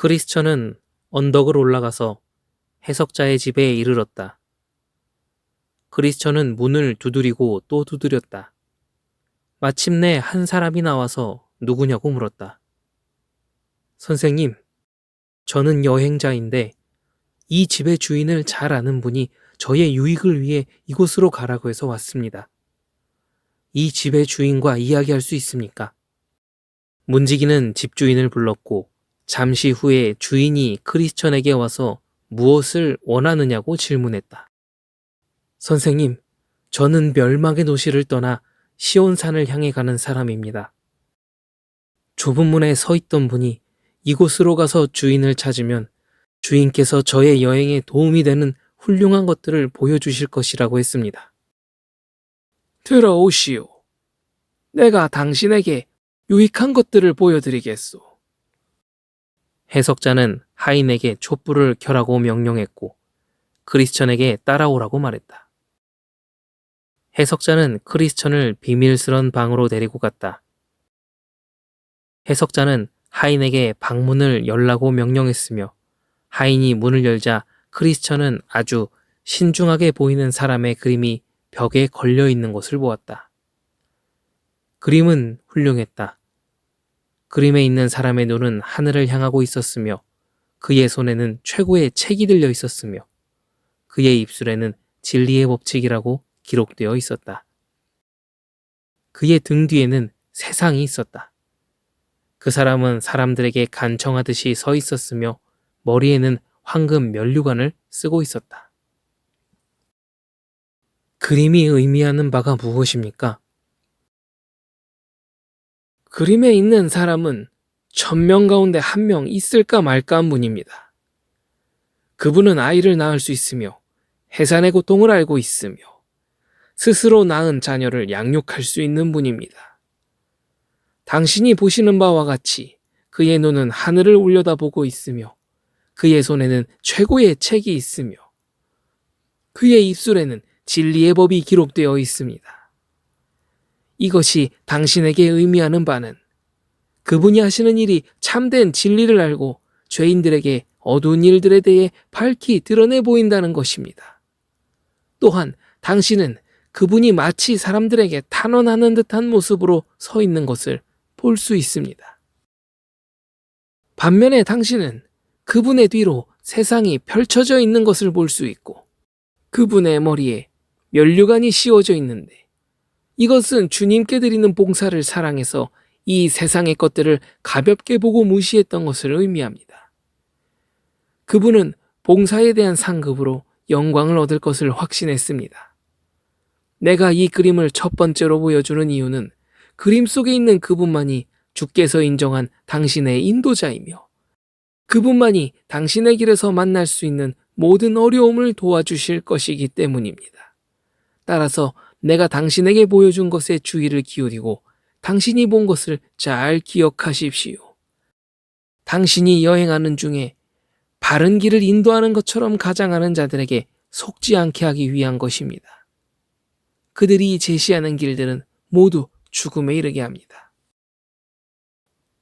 크리스천은 언덕을 올라가서 해석자의 집에 이르렀다. 크리스천은 문을 두드리고 또 두드렸다. 마침내 한 사람이 나와서 누구냐고 물었다. 선생님, 저는 여행자인데 이 집의 주인을 잘 아는 분이 저의 유익을 위해 이곳으로 가라고 해서 왔습니다. 이 집의 주인과 이야기할 수 있습니까? 문지기는 집주인을 불렀고 잠시 후에 주인이 크리스천에게 와서 무엇을 원하느냐고 질문했다. 선생님, 저는 멸망의 도시를 떠나 시온산을 향해 가는 사람입니다. 좁은 문에 서 있던 분이 이곳으로 가서 주인을 찾으면 주인께서 저의 여행에 도움이 되는 훌륭한 것들을 보여주실 것이라고 했습니다. 들어오시오. 내가 당신에게 유익한 것들을 보여드리겠소. 해석자는 하인에게 촛불을 켜라고 명령했고 크리스천에게 따라오라고 말했다. 해석자는 크리스천을 비밀스런 방으로 데리고 갔다. 해석자는 하인에게 방문을 열라고 명령했으며 하인이 문을 열자 크리스천은 아주 신중하게 보이는 사람의 그림이 벽에 걸려 있는 것을 보았다. 그림은 훌륭했다. 그림에 있는 사람의 눈은 하늘을 향하고 있었으며 그의 손에는 최고의 책이 들려 있었으며 그의 입술에는 진리의 법칙이라고 기록되어 있었다. 그의 등 뒤에는 세상이 있었다. 그 사람은 사람들에게 간청하듯이 서 있었으며 머리에는 황금 면류관을 쓰고 있었다. 그림이 의미하는 바가 무엇입니까? 그림에 있는 사람은 1000명 가운데 1명 있을까 말까 한 분입니다. 그분은 아이를 낳을 수 있으며 해산의 고통을 알고 있으며 스스로 낳은 자녀를 양육할 수 있는 분입니다. 당신이 보시는 바와 같이 그의 눈은 하늘을 올려다보고 있으며 그의 손에는 최고의 책이 있으며 그의 입술에는 진리의 법이 기록되어 있습니다. 이것이 당신에게 의미하는 바는 그분이 하시는 일이 참된 진리를 알고 죄인들에게 어두운 일들에 대해 밝히 드러내 보인다는 것입니다. 또한 당신은 그분이 마치 사람들에게 탄원하는 듯한 모습으로 서 있는 것을 볼 수 있습니다. 반면에 당신은 그분의 뒤로 세상이 펼쳐져 있는 것을 볼 수 있고 그분의 머리에 면류관이 씌워져 있는데 이것은 주님께 드리는 봉사를 사랑해서 이 세상의 것들을 가볍게 보고 무시했던 것을 의미합니다. 그분은 봉사에 대한 상급으로 영광을 얻을 것을 확신했습니다. 내가 이 그림을 첫 번째로 보여주는 이유는 그림 속에 있는 그분만이 주께서 인정한 당신의 인도자이며 그분만이 당신의 길에서 만날 수 있는 모든 어려움을 도와주실 것이기 때문입니다. 따라서 내가 당신에게 보여준 것에 주의를 기울이고 당신이 본 것을 잘 기억하십시오. 당신이 여행하는 중에 바른 길을 인도하는 것처럼 가장하는 자들에게 속지 않게 하기 위한 것입니다. 그들이 제시하는 길들은 모두 죽음에 이르게 합니다.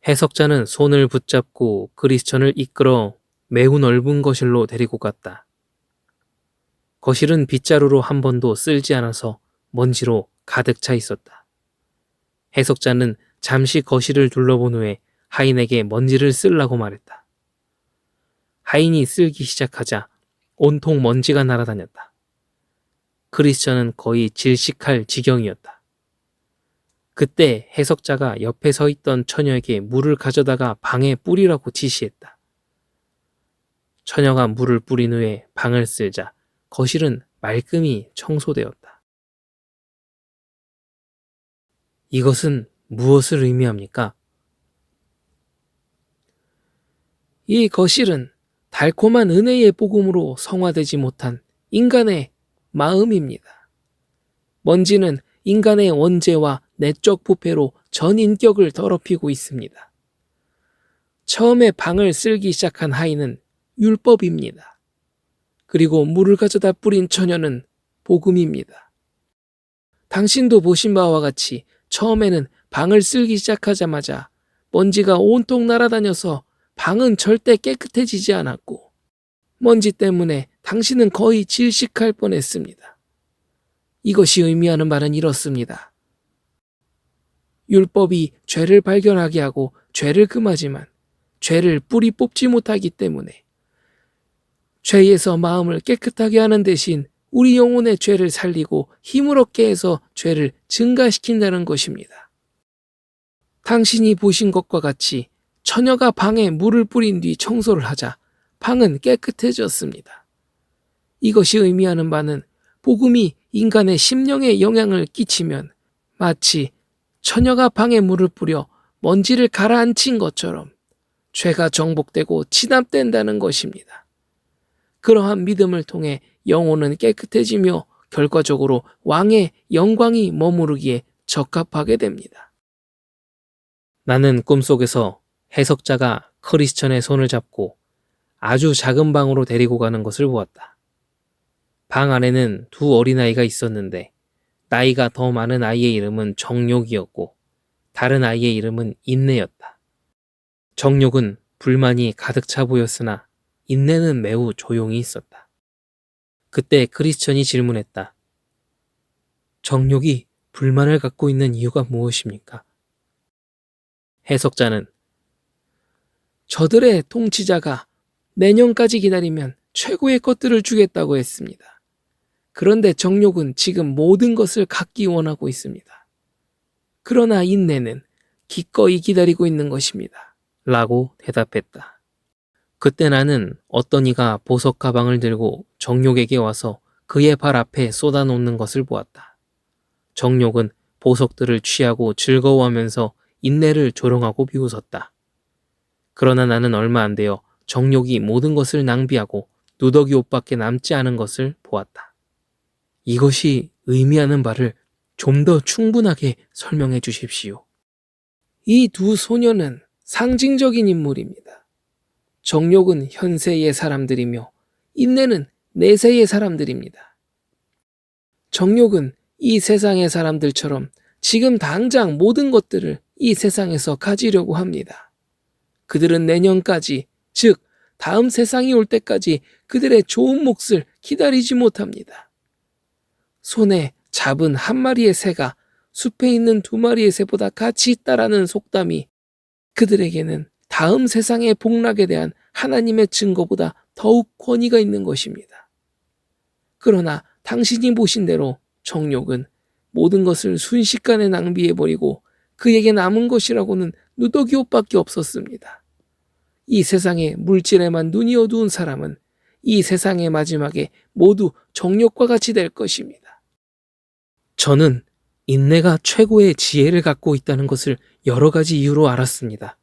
해석자는 손을 붙잡고 크리스천을 이끌어 매우 넓은 거실로 데리고 갔다. 거실은 빗자루로 한 번도 쓸지 않아서 먼지로 가득 차 있었다. 해석자는 잠시 거실을 둘러본 후에 하인에게 먼지를 쓸라고 말했다. 하인이 쓸기 시작하자 온통 먼지가 날아다녔다. 크리스천은 거의 질식할 지경이었다. 그때 해석자가 옆에 서 있던 처녀에게 물을 가져다가 방에 뿌리라고 지시했다. 처녀가 물을 뿌린 후에 방을 쓸자 거실은 말끔히 청소되었다. 이것은 무엇을 의미합니까? 이 거실은 달콤한 은혜의 복음으로 성화되지 못한 인간의 마음입니다. 먼지는 인간의 원죄와 내적 부패로 전 인격을 더럽히고 있습니다. 처음에 방을 쓸기 시작한 하인은 율법입니다. 그리고 물을 가져다 뿌린 처녀는 복음입니다. 당신도 보신 바와 같이 처음에는 방을 쓸기 시작하자마자 먼지가 온통 날아다녀서 방은 절대 깨끗해지지 않았고 먼지 때문에 당신은 거의 질식할 뻔했습니다. 이것이 의미하는 말은 이렇습니다. 율법이 죄를 발견하게 하고 죄를 금하지만 죄를 뿌리 뽑지 못하기 때문에 죄에서 마음을 깨끗하게 하는 대신 우리 영혼의 죄를 살리고 힘을 얻게 해서 죄를 증가시킨다는 것입니다. 당신이 보신 것과 같이 처녀가 방에 물을 뿌린 뒤 청소를 하자 방은 깨끗해졌습니다. 이것이 의미하는 바는 복음이 인간의 심령에 영향을 끼치면 마치 처녀가 방에 물을 뿌려 먼지를 가라앉힌 것처럼 죄가 정복되고 진압된다는 것입니다. 그러한 믿음을 통해 영혼은 깨끗해지며 결과적으로 왕의 영광이 머무르기에 적합하게 됩니다. 나는 꿈속에서 해석자가 크리스천의 손을 잡고 아주 작은 방으로 데리고 가는 것을 보았다. 방 안에는 두 어린아이가 있었는데 나이가 더 많은 아이의 이름은 정욕이었고 다른 아이의 이름은 인내였다. 정욕은 불만이 가득 차 보였으나 인내는 매우 조용히 있었다. 그때 크리스천이 질문했다. 정욕이 불만을 갖고 있는 이유가 무엇입니까? 해석자는 저들의 통치자가 내년까지 기다리면 최고의 것들을 주겠다고 했습니다. 그런데 정욕은 지금 모든 것을 갖기 원하고 있습니다. 그러나 인내는 기꺼이 기다리고 있는 것입니다. 라고 대답했다. 그때 나는 어떤 이가 보석 가방을 들고 정욕에게 와서 그의 발 앞에 쏟아놓는 것을 보았다. 정욕은 보석들을 취하고 즐거워하면서 인내를 조롱하고 비웃었다. 그러나 나는 얼마 안 되어 정욕이 모든 것을 낭비하고 누더기 옷밖에 남지 않은 것을 보았다. 이것이 의미하는 바를 좀 더 충분하게 설명해 주십시오. 이 두 소녀는 상징적인 인물입니다. 정욕은 현세의 사람들이며 인내는 내세의 사람들입니다. 정욕은 이 세상의 사람들처럼 지금 당장 모든 것들을 이 세상에서 가지려고 합니다. 그들은 내년까지, 즉 다음 세상이 올 때까지 그들의 좋은 몫을 기다리지 못합니다. 손에 잡은 한 마리의 새가 숲에 있는 두 마리의 새보다 가치 있다라는 속담이 그들에게는 다음 세상의 복락에 대한 하나님의 증거보다 더욱 권위가 있는 것입니다. 그러나 당신이 보신 대로 정욕은 모든 것을 순식간에 낭비해버리고 그에게 남은 것이라고는 누더기 옷밖에 없었습니다. 이 세상의 물질에만 눈이 어두운 사람은 이 세상의 마지막에 모두 정욕과 같이 될 것입니다. 저는 인내가 최고의 지혜를 갖고 있다는 것을 여러 가지 이유로 알았습니다.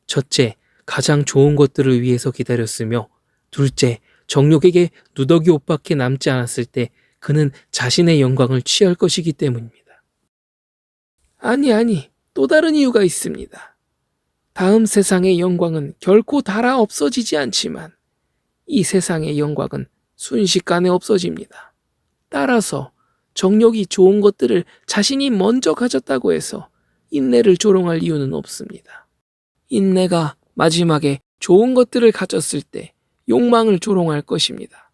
첫째, 가장 좋은 것들을 위해서 기다렸으며 둘째, 정욕에게 누더기 옷밖에 남지 않았을 때 그는 자신의 영광을 취할 것이기 때문입니다. 아니, 또 다른 이유가 있습니다. 다음 세상의 영광은 결코 닳아 없어지지 않지만 이 세상의 영광은 순식간에 없어집니다. 따라서 정욕이 좋은 것들을 자신이 먼저 가졌다고 해서 인내를 조롱할 이유는 없습니다. 인내가 마지막에 좋은 것들을 가졌을 때 욕망을 조롱할 것입니다.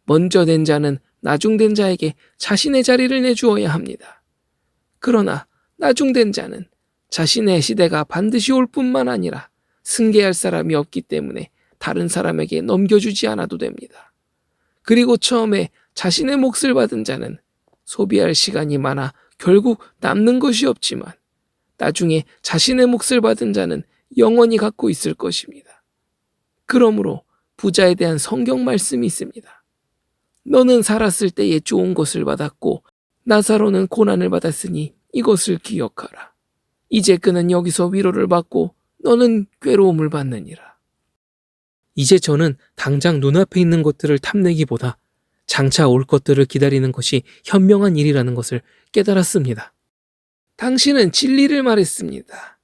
먼저 된 자는 나중된 자에게 자신의 자리를 내주어야 합니다. 그러나 나중된 자는 자신의 시대가 반드시 올 뿐만 아니라 승계할 사람이 없기 때문에 다른 사람에게 넘겨주지 않아도 됩니다. 그리고 처음에 자신의 몫을 받은 자는 소비할 시간이 많아 결국 남는 것이 없지만 나중에 자신의 몫을 받은 자는 영원히 갖고 있을 것입니다. 그러므로 부자에 대한 성경 말씀이 있습니다. 너는 살았을 때에 좋은 것을 받았고 나사로는 고난을 받았으니 이것을 기억하라. 이제 그는 여기서 위로를 받고 너는 괴로움을 받느니라. 이제 저는 당장 눈앞에 있는 것들을 탐내기보다 장차 올 것들을 기다리는 것이 현명한 일이라는 것을 깨달았습니다. 당신은 진리를 말했습니다.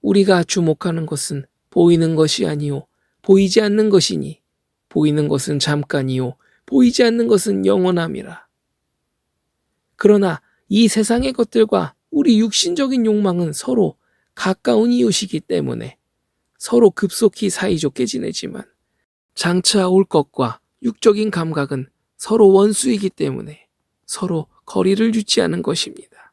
우리가 주목하는 것은 보이는 것이 아니요 보이지 않는 것이니 보이는 것은 잠깐이요 보이지 않는 것은 영원함이라. 그러나 이 세상의 것들과 우리 육신적인 욕망은 서로 가까운 이웃이기 때문에 서로 급속히 사이좋게 지내지만 장차 올 것과 육적인 감각은 서로 원수이기 때문에 서로 거리를 유지하는 것입니다.